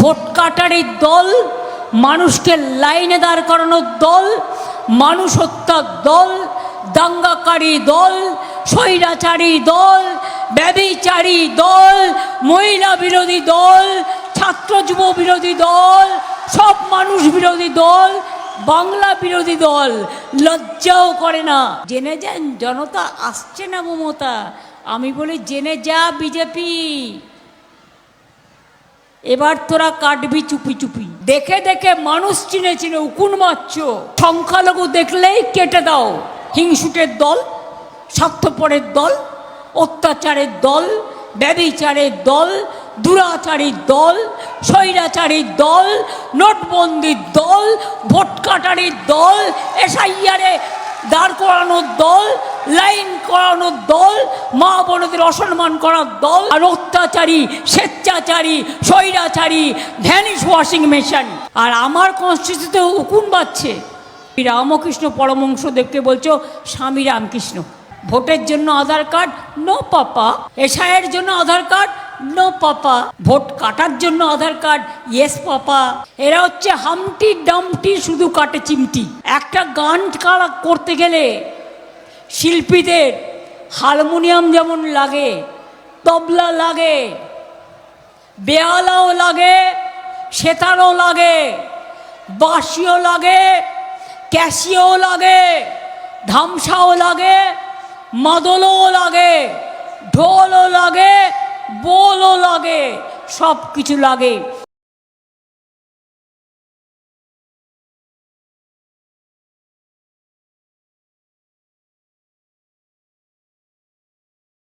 Vote কাটারির দল, মানুষকে লাইনে দাঁড় করানোর দল, মানুষ হত্যার দল, দাঙ্গাকারী দল, স্বৈরাচারী দল, ব্যভিচারী দল, মহিলা বিরোধী দল, ছাত্র যুব বিরোধী দল, সব মানুষ বিরোধী দল, বাংলা বিরোধী দল। লজ্জাও করে না। জেনে যান জনতা আসছে না মমতা। আমি বলি জেনে যা বিজেপি, এবার তোরা কাটবি চুপি চুপি। দেখে দেখে মানুষ চিনে চিনে উকুন মারছ। সংখ্যালঘু দেখলেই কেটে দাও। হিংসুটের দল, স্বার্থপরের দল, অত্যাচারের দল, ব্যভিচারের দল, দুরাচারীর দল, স্বৈরাচারীর দল, নোটবন্দির দল, ভোট কাটারির দল, এসআইআরে দাঁড় করানোর দল, লাইন করানোর দল, মা বোনদের অসম্মান করার দল, আর অত্যাচারী, স্বেচ্ছাচারী, স্বৈরাচারী, ভ্যানিশ ওয়াশিং মেশিন। আর আমার কনস্টিটিউশনে উকুন বাজছে। রামকৃষ্ণ পরমহংসদেবকে বলছো স্বামী রামকৃষ্ণ। ভোটের জন্য আধার কার্ড, নো পাপা। এসআইয়ের জন্য Aadhaar card, no papa. Vote কাটার জন্য আধার কার্ড, ইয়েস পাপা। এরা হচ্ছে হামটি ডামটি, শুধু কাটে চিমটি। একটা গান করতে গেলে শিল্পীদের হারমোনিয়াম যেমন লাগে, তবলা লাগে, বেহালাও লাগে, সেতারও লাগে, বাঁশিও লাগে, ক্যাশিও লাগে, ধামসাও লাগে, মাদলও লাগে, ঢোলও লাগে, বোলও লাগে, সব কিছু লাগে।